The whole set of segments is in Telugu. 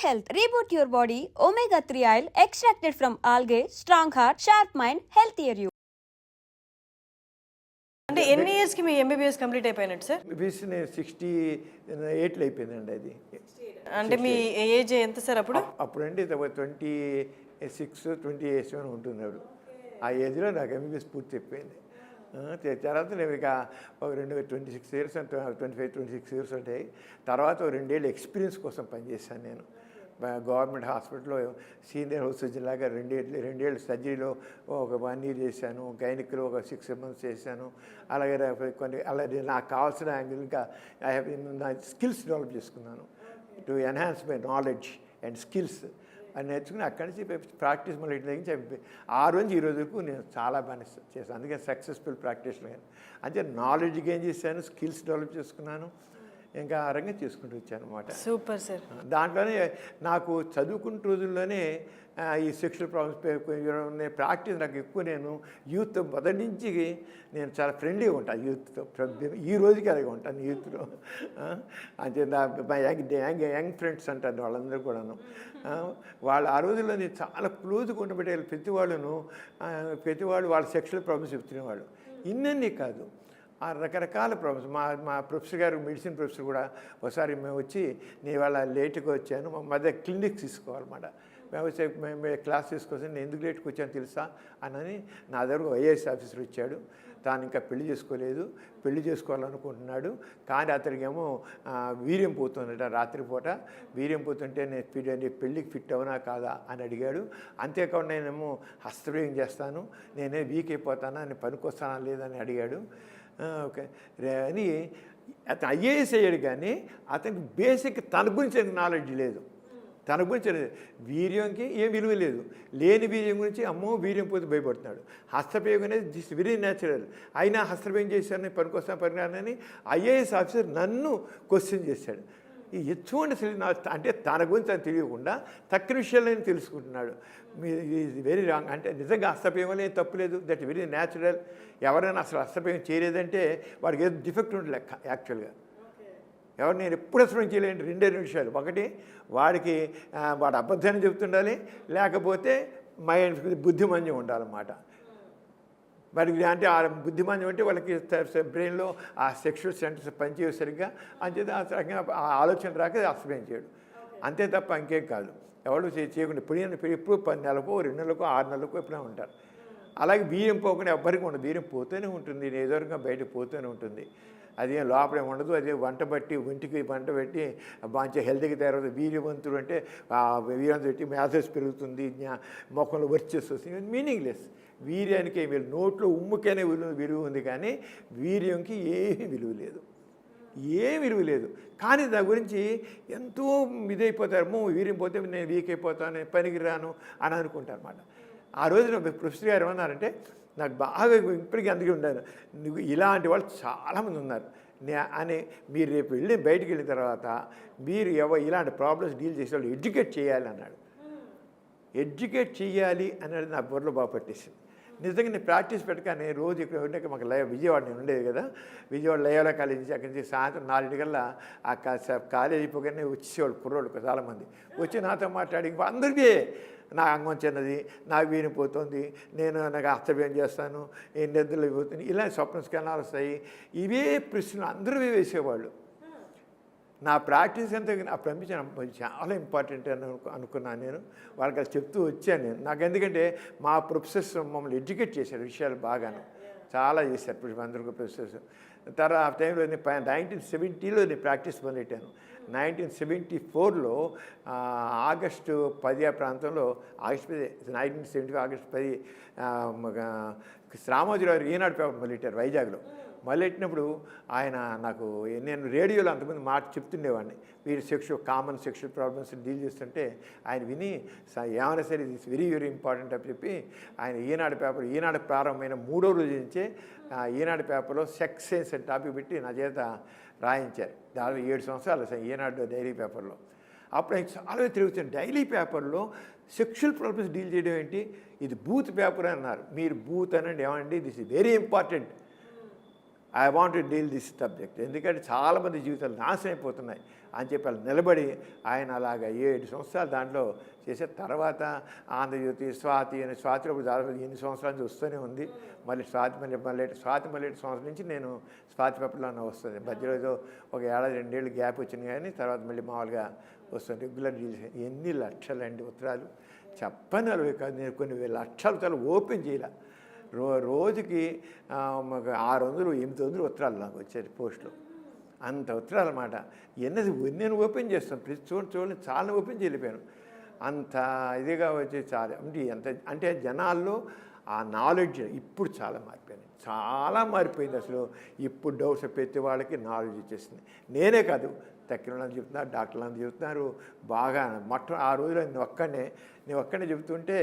health. Reboot your body. Omega-3 oil extracted from algae. Strong heart, sharp mind, healthier you. అంటే ఎన్ని ఇయర్స్కి మీ ఎంబీబీఎస్ కంప్లీట్ అయిపోయినట్టు సార్? ఎంబీబీఎస్ 68లో అయిపోయిందండి అది. అంటే మీ ఏజ్ ఎంత సార్ అప్పుడు? అప్పుడంటే 26, 27 ఉంటుంది అప్పుడు. ఆ ఏజ్లో నాకు ఎంబీబీఎస్ పూర్తి అయిపోయింది. తర్వాత నేను ఇక ఒక 26 ఇయర్స్ 25, 26 ఇయర్స్ ఉంటాయి. తర్వాత 2 ఏళ్ళు ఎక్స్పీరియన్స్ కోసం పనిచేశాను నేను. గవర్నమెంట్ హాస్పిటల్లో సీనియర్ హౌస్ సర్జన్ లాగా 2 ఏళ్ళు సర్జరీలో ఒక 1 ఇయర్ చేశాను. గైనిక్లో ఒక 6 months చేశాను. అలాగే అలాగే నాకు కావాల్సిన యాంగిల్ ఇంకా నా స్కిల్స్ డెవలప్ చేసుకున్నాను. To enhance my knowledge and skills అని నేర్చుకుని అక్కడి నుంచి ప్రాక్టీస్ మళ్ళీ ఇంటి దగ్గర ఆ రోజు ఈ రోజు వరకు నేను చాలా బాగా చేశాను. అందుకే సక్సెస్ఫుల్ ప్రాక్టీషనర్. అంటే నాలెడ్జ్ గెయిన్ చేశాను, స్కిల్స్ డెవలప్ చేసుకున్నాను, ఇంకా ఆ రంగా చేసుకుంటూ వచ్చాను అనమాట. Super sir. దాంట్లోనే నాకు చదువుకున్న రోజుల్లోనే ఈ సెక్షువల్ ప్రాబ్లమ్స్ ప్రాక్టీస్ నాకు ఎక్కువ. నేను యూత్ మొదటి నుంచి నేను చాలా ఫ్రెండ్లీగా ఉంటాను యూత్తో. ఈ రోజుకి అలాగే ఉంటాను యూత్లో. అంటే మా యంగ్ ఫ్రెండ్స్ అంటారు వాళ్ళందరూ కూడాను. వాళ్ళు ఆ రోజుల్లో నేను చాలా క్లోజ్గా ఉండబట్టే ప్రతివాళ్ళు వాళ్ళ సెక్షువల్ ప్రాబ్లమ్స్ చెప్తునేవాళ్ళు. ఇన్నీ కాదు, ఆ రకరకాల ప్రాబ్లమ్స్. మా ప్రొఫెసర్ గారు, మెడిసిన్ ప్రొఫెసర్ కూడా ఒకసారి మేము వచ్చి నేను ఇవాళ లేట్గా వచ్చాను, మా మధ్య క్లినిక్ తీసుకోవాలన్నమాట. మేము క్లాస్ తీసుకొచ్చి నేను ఎందుకు లేట్కి వచ్చాను తెలుసా అని నా దగ్గర ఐఏఎస్ ఆఫీసర్ వచ్చాడు. తాను ఇంకా పెళ్లి చేసుకోలేదు, పెళ్లి చేసుకోవాలనుకుంటున్నాడు. కానీ అతనికేమో వీర్యం పోతుందట రాత్రిపూట. వీర్యం పోతుంటే నేను పెళ్ళికి ఫిట్ అవునా కాదా అని అడిగాడు. అంతేకాకుండా నేనేమో హస్తప్రయోగం చేస్తాను, నేనే వీక్ అయిపోతానా, నేను పనికొస్తానా లేదని అడిగాడు. ఓకే అని అతను ఐఏఎస్ అయ్యాడు, కానీ అతనికి బేసిక్ తన గురించి నాలెడ్జ్ లేదు. తన గురించి వీర్యంకి ఏం విలువ లేదు. లేని వీర్యం గురించి అమ్మో వీర్యం పోతే భయపడుతున్నాడు. హస్తప్రయోగం అనేది దిస్ వెరీ న్యాచురల్. అయినా హస్తప్రయోగం చేశాను, పనికొస్తాను పనికిరానని ఐఏఎస్ ఆఫీసర్ నన్ను క్వశ్చన్ చేశాడు. ఈ ఎటువంటి అంటే తన గురించి అని తెలియకుండా తక్కువ విషయాలని తెలుసుకుంటున్నాడు. Very wrong. అంటే నిజంగా హస్తప్రయోగం ఏం తప్పు లేదు, దట్ వెరీ న్యాచురల్. ఎవరైనా అసలు హస్తప్రయోగం చేయలేదంటే వాడికి ఏదో డిఫెక్ట్ ఉండే లెక్క యాక్చువల్గా. ఎవరు నేను ఎప్పుడు హస్తప్రయోగం చేయలేండి 2 విషయాలు. ఒకటి వాడికి వాడు అబద్ధాన్ని చెప్తుండాలి, లేకపోతే బుద్ధిమాంద్యం ఉండాలన్నమాట. వాడికి అంటే ఆ బుద్ధిమాంద్యం అంటే వాళ్ళకి బ్రెయిన్లో ఆ సెక్షువల్ సెంటర్స్ పనిచేయవు సరిగ్గా, అంచేత ఆ ఆలోచన రాక హస్తప్రయోగం చేయడు. అంతే తప్ప ఇంకేం కాదు. ఎవరు చేయకుండా ఎప్పుడు 10 నెలలకో 2 నెలలకో 6 నెలలకో ఎప్పుడైనా ఉంటారు. అలాగే వీర్యం పోకుండా ఎవ్వరికి ఉండదు. వీర్యం పోతూనే ఉంటుంది, ఏదోరకంగా బయటకు పోతూనే ఉంటుంది. అదేం లోపలే ఉండదు. అదే ఒంటికి వంట పెట్టి మంచిగా హెల్తీగా తయారవుతుంది. వీర్యవంతుడు అంటే వీర్యవంతుడు పెట్టి మ్యాథస్ పెరుగుతుంది, మొక్కలు వర్చెస్ వస్తుంది. మీనింగ్లెస్. వీర్యానికి ఏమి నోట్లో ఉమ్ముకైనా విలువ ఉంది, కానీ వీర్యంకి ఏమీ విలువ లేదు, ఏం విలువ లేదు. కానీ దాని గురించి ఎంతో ఇదైపోతారు. వీర్యం పోతే నేను వీక్ అయిపోతాను, పనికి రాను అని అనుకుంటారు అన్నమాట. ఆ రోజున ప్రొఫెసర్ గారు ఏమన్నారంటే, నాకు బాగా ఇప్పటికీ అందుకే ఉండాలి, నువ్వు ఇలాంటి వాళ్ళు చాలామంది ఉన్నారు అని. మీరు రేపు బయటికి వెళ్ళిన తర్వాత మీరు ఇలాంటి ప్రాబ్లమ్స్ డీల్ చేసే వాళ్ళు ఎడ్యుకేట్ చేయాలి అన్నాడు. ఎడ్యుకేట్ చేయాలి అనేది నా బుర్రలో బాగా పట్టేసింది. నిజంగా నేను ప్రాక్టీస్ పెట్టగానే రోజు ఇక్కడ ఉండే మాకు విజయవాడ నేను ఉండేది కదా, విజయవాడ లయోలా కాలేజ్ నుంచి అక్కడి నుంచి సాయంత్రం 4 గంటల ఆ కాలేజ్ అయిపోగానే వచ్చేవాళ్ళు కుర్రోళ్ళు చాలామంది వచ్చి నాతో మాట్లాడి అందరికీ నా అంగం చిన్నది, నాకు వీనిపోతుంది, నాకు హస్తవ్యం చేస్తాను, నిద్రలు అయిపోతుంది, ఇలా స్వప్న స్కన్నాలు వస్తాయి, ఇవే ప్రశ్నలు అందరూ వేసేవాళ్ళు. నా ప్రాక్టీస్ అంతా పంపించాను చాలా ఇంపార్టెంట్ అని అనుకున్నాను నేను. వాళ్ళకి అది చెప్తూ వచ్చాను నేను. నాకు ఎందుకంటే మా ప్రొఫెసర్స్ మమ్మల్ని ఎడ్యుకేట్ చేశారు, విషయాలు బాగాను చాలా చేశారు అందరికీ ప్రొఫెసర్స్. తర్వాత ఆ టైంలో 1970లో నేను ప్రాక్టీస్ మొదలెట్టాను. 1974లో ఆగస్టు 10 ప్రాంతంలో, ఆగస్టు 10 1970 ఆగస్టు 10 రామోజీరావు ఈనాడు పేపర్ మొదలెట్టారు వైజాగ్లో. మొదలెట్టినప్పుడు ఆయన నాకు, నేను రేడియోలో అంతమంది మాట చెప్తుండేవాడిని, వీరు కామన్ సెక్షువల్ ప్రాబ్లమ్స్ డీల్ చేస్తుంటే ఆయన విని ఏమైనా సరే ఇది వెరీ వెరీ ఇంపార్టెంట్ అని చెప్పి ఆయన ఈనాడు ప్రారంభమైన 3వ రోజు నుంచే ఈనాడు పేపర్లో సెక్స్ సెన్స్ అని టాపిక్ పెట్టి నా చేత రాయించారు. దాదాపు 7 సంవత్సరాలు ఈనాడు డైలీ పేపర్లో. అప్పుడు ఆయన చాలా తిరుగుతాను. డైలీ పేపర్లో సెక్షువల్ ప్రాబ్లమ్స్ డీల్ చేయడం ఏంటి, ఇది బూత్ పేపర్ అన్నారు. మీరు బూత్ అనండి, ఏమండి this is very important I want to deal this subject, ఎందుకంటే చాలామంది జీవితాలు నాశనం అయిపోతున్నాయి అని చెప్పి వాళ్ళు నిలబడి ఆయన అలాగా 7 సంవత్సరాలు దాంట్లో చేసే తర్వాత ఆంధ్రజ్యోతి, స్వాతి అని, స్వాతిలో ఇప్పుడు దాదాపు 8 సంవత్సరాల నుంచి వస్తూనే ఉంది. మళ్ళీ స్వాతి మళ్ళీ సంవత్సరం నుంచి నేను స్వాతి పేపర్లోనే వస్తుంది. మధ్యలో ఏదో ఒక 1-2 ఏళ్ళు గ్యాప్ వచ్చింది, కానీ తర్వాత మళ్ళీ మామూలుగా వస్తుంది. Regular deals. ఎన్ని లక్షలండి ఉత్తరాలు చెప్పని అవి కాదు. నేను కొన్ని లక్షల ఉత్తరాలు ఓపెన్ చేయాల. రోజుకి 600-800 ఉత్తరాలు నాకు వచ్చేది పోస్టులు. అంత ఉత్తరాలు అన్నమాట. నేను ఓపెన్ చేస్తాను, ప్రతి చూడండి చాలా ఓపెన్ చేయలేకపోయాను. అంత ఇదిగా వచ్చి చాలా అంటే జనాల్లో ఆ నాలెడ్జ్ ఇప్పుడు చాలా మారిపోయింది, చాలా మారిపోయింది. అసలు ఇప్పుడు డౌట్స్ ప్రతి వాళ్ళకి నాలెడ్జ్ ఇచ్చేసింది. నేనే కాదు, తక్కిన చెప్తున్నారు, డాక్టర్లు చెబుతున్నారు బాగా. ఆ రోజులో నేను ఒక్కడే చెబుతుంటే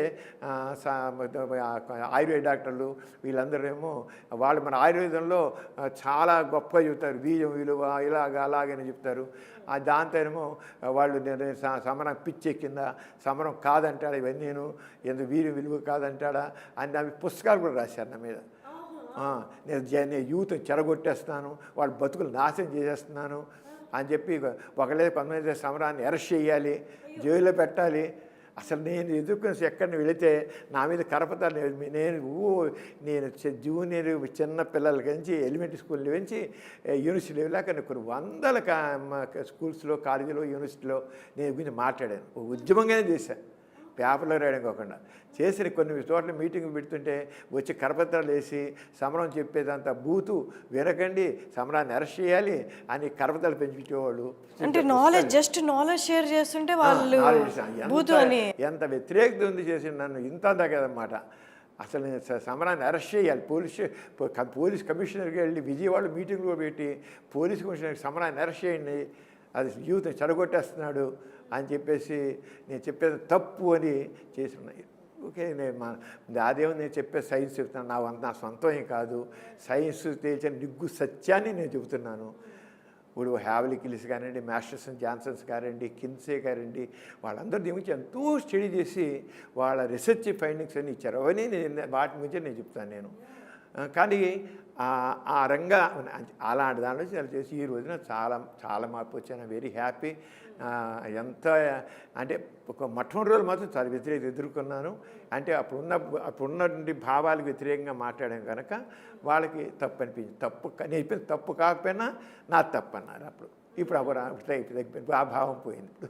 ఆయుర్వేద డాక్టర్లు వీళ్ళందరూ ఏమో వాళ్ళు మన ఆయుర్వేదంలో చాలా గొప్పగా చెబుతారు, బీజం విలువ అలాగని చెప్తారు. దాంతో ఏమో వాళ్ళు నేను సమరం పిచ్చెక్కిందా, సమరం కాదంటాడా, ఇవన్నీ నేను ఎందుకు వీర్యం విలువ కాదంటాడా అని అవి పుస్తకాలు కూడా రాశారు నా మీద. నేను యూత్ చెరగొట్టేస్తున్నాను, వాళ్ళ బతుకులు నాశనం చేసేస్తున్నాను అని చెప్పి ఒకళ్ళే 19 సమరాన్ని అరెస్ట్ చేయాలి, జైల్లో పెట్టాలి. అసలు నేను ఎదుర్కొని ఎక్కడిని వెళితే నా మీద కరపతాలు. నేను జూనియర్ చిన్న పిల్లల నుంచి ఎలిమెంటరీ స్కూల్ నుంచి యూనివర్సిటీ లెవెల్ దాకా కొన్ని వందల స్కూల్స్లో, కాలేజీలో, యూనివర్సిటీలో నేను గురించి మాట్లాడాను. ఉద్యమంగానే చేశాను, పేపర్లో రాయడం కాకుండా. చేసిన కొన్ని చోట్ల మీటింగ్ పెడుతుంటే వచ్చి కరపత్రాలు వేసి సమరం చెప్పేదంతా బూతు వినకండి, సమరాన్ని అరెస్ట్ చేయాలి అని కరపత్రాలు పెంచుకునేవాళ్ళు. అంటే జస్ట్ నాలెడ్జ్ షేర్ చేస్తుంటే వాళ్ళు బూతు అని ఎంత వ్యతిరేకత ఉంది చేసి నన్ను ఇంత కదన్నమాట. అసలు నేను సమరాన్ని అరెస్ట్ చేయాలి, పోలీస్ కమిషనర్కి వెళ్ళి విజయవాడ మీటింగ్లో పెట్టి పోలీస్ కమిషనర్కి సమరాన్ని అరెస్ట్ చేయండి, అది యూత్ చెడగొట్టేస్తున్నాడు అని చెప్పేసి నేను చెప్పేది తప్పు అని చేసి ఉన్నాయి. ఓకే, అదేమో నేను చెప్పే సైన్స్ చెప్తున్నాను, నా సొంతం ఏం కాదు. సైన్స్ తేల్చిన నిగ్గు సత్యాన్ని నేను చెబుతున్నాను. ఇప్పుడు హ్యావ్లీ కిల్స్ కానివ్వండి, మాస్టర్సన్ జాన్సన్స్ కానివ్వండి, కిన్సే కానివ్వండి, వాళ్ళందరూ దీని గురించి ఎంతో స్టడీ చేసి వాళ్ళ రీసెర్చ్ ఫైండింగ్స్ అన్నీ ఇచ్చారు. అవన్నీ వాటి గురించి నేను చెప్తాను నేను. కానీ ఆ రంగా అలాంటి దాంట్లో చాలా చేసి ఈ రోజున చాలా చాలా మార్పు వచ్చాను. Very happy. ఎంత అంటే ఒక మొట్టమొదటి రోజులు మాత్రం చాలా వ్యతిరేకత ఎదుర్కొన్నాను. అంటే అప్పుడున్నటువంటి భావాలకు వ్యతిరేకంగా మాట్లాడాం కనుక వాళ్ళకి తప్పు అనిపించింది. నేను తప్పు కాకపోయినా నా తప్పు అన్నారు అప్పుడు. ఇప్పుడు ఆ భావం పోయింది. ఇప్పుడు